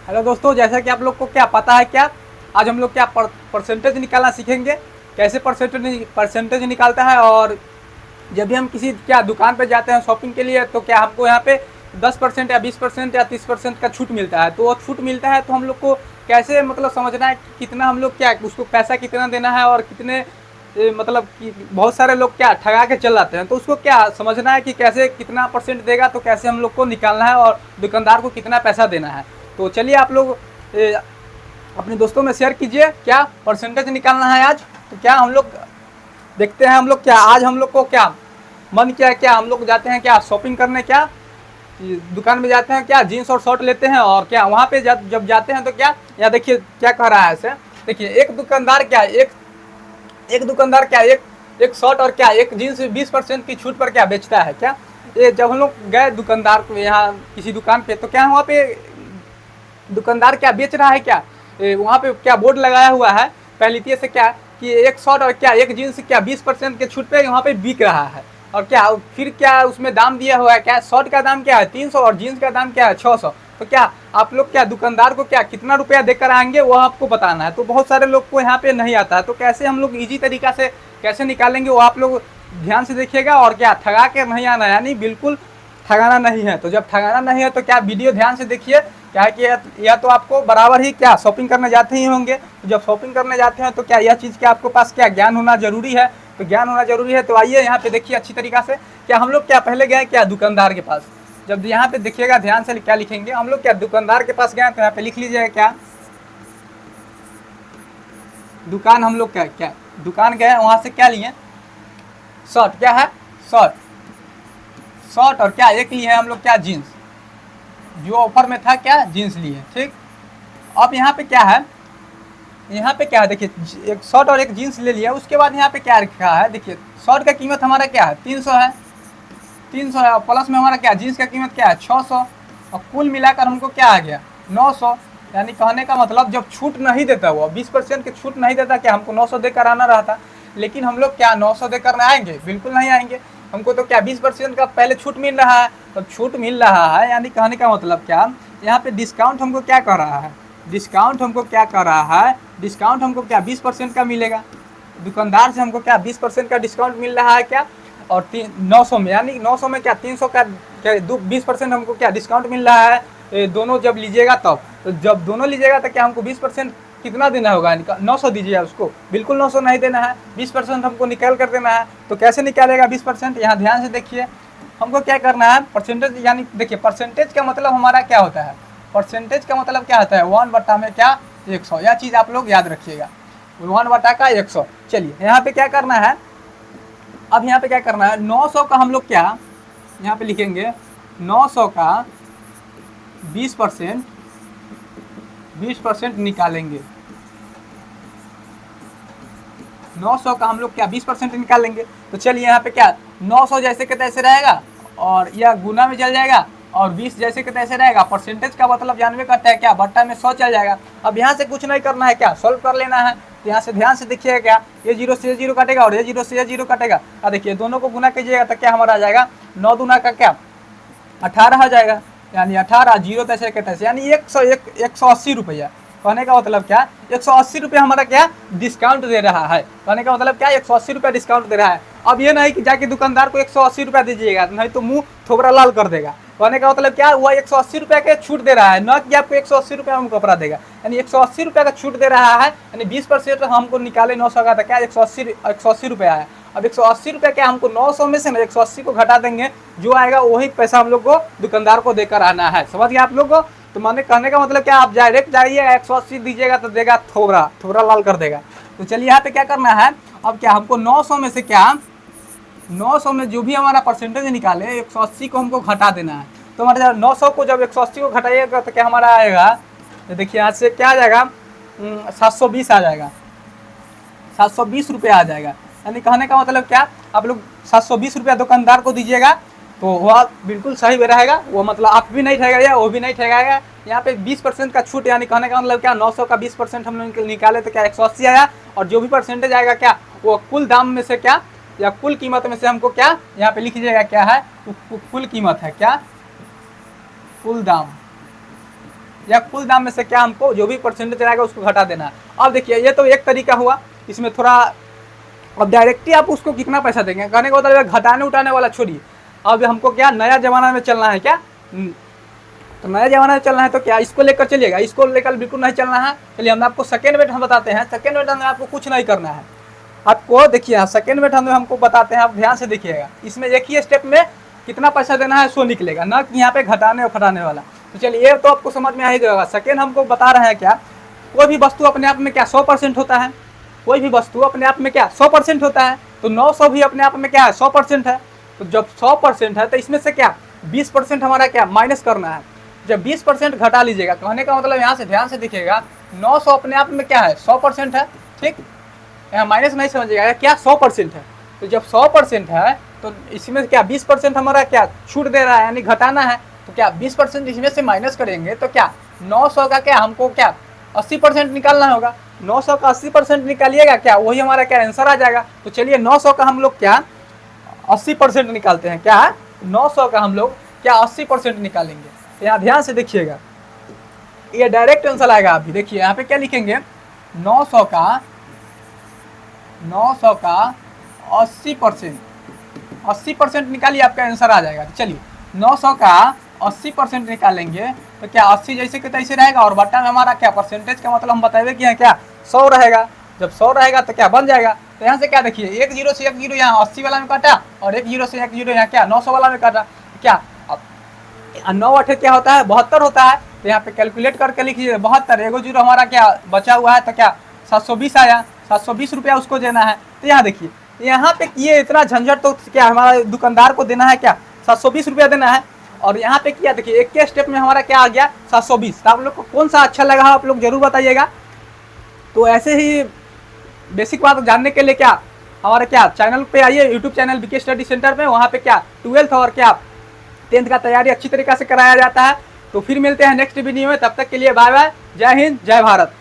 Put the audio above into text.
Hello दोस्तों, जैसा कि आप लोग को क्या पता है क्या, आज हम लोग क्या परसेंटेज निकालना सीखेंगे। कैसे परसेंटेज निकालता है। और जब भी हम किसी क्या दुकान पे जाते हैं शॉपिंग के लिए, तो क्या हमको यहाँ पे 10% या 20% या 30% का छूट मिलता है। तो वो छूट मिलता है तो हम लोग को कैसे मतलब समझना है कि कितना हम लोग क्या उसको पैसा कितना देना है और कितने मतलब कि बहुत सारे लोग क्या ठगा के चल जाते हैं। तो उसको क्या समझना है कि कैसे कितना परसेंट देगा, तो कैसे हम लोग को निकालना है और दुकानदार को कितना पैसा देना है। तो चलिए आप लोग अपने दोस्तों में शेयर कीजिए, क्या परसेंटेज निकालना है आज। तो क्या हम लोग देखते हैं, हम लोग क्या आज हम लोग को क्या मन किया है, क्या हम लोग जाते हैं क्या शॉपिंग करने, क्या दुकान में जाते हैं, क्या जीन्स और शर्ट लेते हैं। और क्या वहाँ पे जब जाते हैं तो क्या यहाँ देखिए क्या कह रहा है ऐसे। देखिए एक दुकानदार क्या एक शर्ट और क्या एक जीन्स 20% की छूट पर क्या बेचता है। क्या ये जब हम लोग गए दुकानदार को यहाँ किसी दुकान पे, तो क्या वहाँ पे दुकानदार क्या बेच रहा है, क्या वहाँ पे क्या बोर्ड लगाया हुआ है पहले से क्या कि एक शर्ट और क्या एक जीन्स क्या 20% के छूट पे वहाँ पे बिक रहा है। और क्या फिर क्या उसमें दाम दिया हुआ है, क्या शर्ट का दाम क्या है 300 और जीन्स का दाम क्या है 600। तो क्या आप लोग क्या दुकानदार को क्या कितना रुपया देकर आएंगे वो आपको बताना है। तो बहुत सारे लोग को यहाँ पे नहीं आता है, तो कैसे हम लोग इजी तरीका से कैसे निकालेंगे वो आप लोग ध्यान से देखिएगा। और क्या ठगा के नहीं आना, यानी बिल्कुल ठगाना नहीं है। तो जब ठगाना नहीं है तो क्या वीडियो ध्यान से देखिए, क्या है कि या तो आपको बराबर ही क्या शॉपिंग करने जाते ही होंगे। तो जब शॉपिंग करने जाते हैं तो क्या यह चीज़ क्या आपके पास क्या ज्ञान होना जरूरी है। तो ज्ञान होना जरूरी है। तो आइए यहाँ पे देखिए अच्छी तरीका से, क्या हम लोग क्या पहले गए क्या दुकानदार के पास। जब यहाँ पे देखिएगा ध्यान से क्या लिखेंगे, हम लोग क्या दुकानदार के पास गए तो यहाँ पे लिख लीजिएगा क्या दुकान हम लोग क्या क्या दुकान गए, वहाँ से क्या लिए शर्ट, क्या है शर्ट शर्ट और क्या एक लिए हम लोग क्या जीन्स, जो ऑफर में था क्या जीन्स लिए। ठीक, अब यहाँ पे क्या है, यहाँ पे क्या है देखिए एक शर्ट और एक जीन्स ले लिया। उसके बाद यहाँ पे क्या रखा है, देखिए शर्ट का कीमत हमारा क्या है 300 है, 300 है। और प्लस में हमारा क्या जीन्स का कीमत क्या है 600। और कुल मिलाकर हमको क्या आ गया 900। यानी कहने का मतलब जब छूट नहीं देता, वो 20% की छूट नहीं देता, क्या हमको 900 देकर आना रहता। लेकिन हम लोग क्या 900 देकर आएंगे, बिल्कुल नहीं आएंगे। हमको तो क्या 20% का पहले छूट मिल रहा है। तो छूट मिल रहा है यानी कहने का मतलब क्या, यहाँ पे डिस्काउंट हमको क्या कर रहा है, डिस्काउंट हमको क्या कर रहा है, डिस्काउंट हमको क्या 20% का मिलेगा। दुकानदार से हमको क्या 20% का डिस्काउंट मिल रहा है क्या। और 900 में, यानी 900 में क्या 300 का क्या 20% हमको क्या डिस्काउंट मिल रहा है। दोनों जब लीजिएगा तब, तो जब दोनों लीजिएगा तो क्या हमको 20% कितना देना होगा, 900 दीजिए उसको, बिल्कुल 900 नहीं देना है, 20% हमको निकाल कर देना है। तो कैसे निकालेगा 20%, यहाँ ध्यान से देखिए। हमको क्या करना है परसेंटेज, यानी देखिए परसेंटेज का मतलब हमारा क्या होता है, परसेंटेज का मतलब क्या होता है 1 बटा में क्या 100। यह चीज़ आप लोग याद रखिएगा, 1 बटा का 100। चलिए यहाँ पे क्या करना है, अब यहाँ पे क्या करना है 900 का हम लोग क्या यहाँ पे लिखेंगे 900 का 20% 20% निकालेंगे। 900 का हम लोग क्या 20% निकालेंगे। तो चलिए यहाँ पे क्या 900 जैसे के तैसे रहेगा और यह गुना में चल जाएगा, और 20 जैसे के तैसे रहेगा। परसेंटेज का मतलब जानवे करता है क्या, बट्टा में 100 चल जाएगा। अब यहाँ से कुछ नहीं करना है, क्या सॉल्व कर लेना है। तो यहाँ से ध्यान से देखिएगा, क्या ये 0 से 0 कटेगा और ये 0 से 0 कटेगा। अब देखिए दोनों को गुना कीजिएगा तो क्या हमारा आ जाएगा 9 दूना का क्या 18 आ जाएगा। यानी 18 0 तैसे के तैसे, यानी 180 रुपया। कहने का मतलब क्या 180 रुपया हमारा क्या डिस्काउंट दे रहा है। कहने का मतलब क्या 180 रुपया डिस्काउंट दे रहा है। अब ये नहीं कि जाके दुकानदार को 180 रुपया दीजिएगा, नहीं तो मुंह थोबरा लाल कर देगा। कहने का मतलब क्या वह 180 रुपया के छूट दे रहा है, न कि आपको 180 रुपया में कपड़ा देगा। यानी 180 रुपया का छूट दे रहा है, यानी 20% हमको निकाले 900 का था क्या 180 रुपया है। अब 180 रुपया क्या हमको 900 में से ना 180 को घटा देंगे, जो आएगा वही पैसा हम लोग को दुकानदार को देकर आना है। समझ गए आप लोग को। तो मैंने कहने का मतलब क्या आप डायरेक्ट जाइए 180 दीजिएगा तो देगा थोबरा लाल कर देगा। तो चलिए यहाँ पे क्या करना है, अब क्या हमको 900 में से क्या 900 में जो भी हमारा परसेंटेज निकाले 180 को हमको घटा देना है। तो हमारे 900 को जब 180 को घटाइएगा तो क्या हमारा आएगा, तो देखिए यहाँ से क्या आ जाएगा 720 आ जाएगा, 720 रुपया आ जाएगा। यानी कहने का मतलब क्या आप लोग 720 रुपया दुकानदार को दीजिएगा तो वह बिल्कुल सही रहेगा। वो मतलब आप भी नहीं ठगेगा, वो भी नहीं ठगेगा। यहाँ पे 20% का छूट, यानी कहने का मतलब क्या 900 का 20% हम लोग निकाले तो क्या 180 आया। और जो भी परसेंटेज आएगा क्या वो कुल दाम में से क्या या कुल कीमत में से हमको क्या यहाँ पे लिख लीजिएगा क्या है कुल कीमत है, क्या कुल दाम, या कुल दाम में से क्या हमको जो भी परसेंटेज रहेगा उसको घटा देना है। अब देखिए ये तो एक तरीका हुआ, इसमें थोड़ा अब डायरेक्टली आप उसको कितना पैसा देंगे, कहने का मतलब घटाने उठाने वाला छोड़िए। अब हमको क्या नया जमाना में चलना है क्या, तो नया जमाना में चलना है तो क्या इसको लेकर चलिएगा, इसको लेकर बिल्कुल नहीं चलना है। चलिए हम आपको सेकेंड मेथड हम बताते हैं। सेकेंड मेथड में आपको कुछ नहीं करना है, आपको देखिए सेकेंड मेथड में हमको बताते हैं, आप ध्यान से देखिएगा। इसमें एक ही स्टेप में कितना पैसा देना है सो निकलेगा, ना कि यहाँ पे घटाने और घटाने वाला। तो चलिए ये तो आपको समझ में आ ही जाएगा। सेकेंड हमको बता रहे हैं क्या, कोई भी वस्तु अपने आप में क्या 100% होता है, कोई भी वस्तु अपने आप में क्या 100% होता है, तो 900 भी अपने आप में क्या है 100% है। तो जब 100% है तो इसमें से क्या 20% हमारा क्या माइनस करना है। जब 20% घटा लीजिएगा, कहने का मतलब यहाँ से ध्यान से दिखेगा 900 अपने आप में क्या है 100% है, ठीक, यहाँ माइनस नहीं समझिएगा, क्या 100% है। तो जब 100% है तो इसमें क्या 20% हमारा क्या छूट दे रहा है, यानी घटाना है। तो क्या 20% इसमें से माइनस करेंगे तो क्या 900 का क्या हमको क्या 80% निकालना होगा। 900 का 80% निकालिएगा, क्या वही हमारा क्या आंसर आ जाएगा। तो चलिए 900 का हम लोग क्या 80% निकालते हैं, क्या 900 का हम लोग क्या 80% निकालेंगे। तो यहाँ ध्यान से देखिएगा, ये डायरेक्ट आंसर आएगा। अभी देखिए यहाँ पे क्या लिखेंगे, 900 का 80% निकालिए, आपका आंसर आ जाएगा। चलिए 900 का 80% निकालेंगे तो क्या 80 जैसे कि तैसे रहेगा, और बट्टा में हमारा क्या परसेंटेज का मतलब हम बताएंगे कि यहाँ क्या 100 रहेगा। जब 100 रहेगा तो क्या बन जाएगा। तो यहाँ से क्या देखिए, एक जीरो से एक जीरो यहाँ 80 वाला में काटा, और एक जीरो से एक जीरो यहाँ क्या 900 वाला में काटा। क्या 9 8 क्या होता है 72 होता है। तो यहाँ पे कैलकुलेट करके लिखिए 72, एगो जीरो हमारा क्या बचा हुआ है, तो क्या 720 आया, 720 रुपया उसको देना है। तो यहाँ देखिए यहाँ पे ये इतना झंझट तो क्या हमारा दुकानदार को देना है, क्या 720 रुपया देना है। और यहाँ पे क्या देखिए एक के स्टेप में हमारा क्या आ गया 720। तो आप लोग को कौन सा अच्छा लगा आप लोग जरूर बताइएगा। तो ऐसे ही बेसिक बात जानने के लिए क्या हमारे क्या चैनल पे आइए, YouTube channel BK study centre में, वहाँ पे क्या 12th और क्या 10th का तैयारी अच्छी तरीके से कराया जाता है। तो फिर मिलते हैं नेक्स्ट वीडियो में, तब तक के लिए बाय बाय, जय हिंद जय भारत।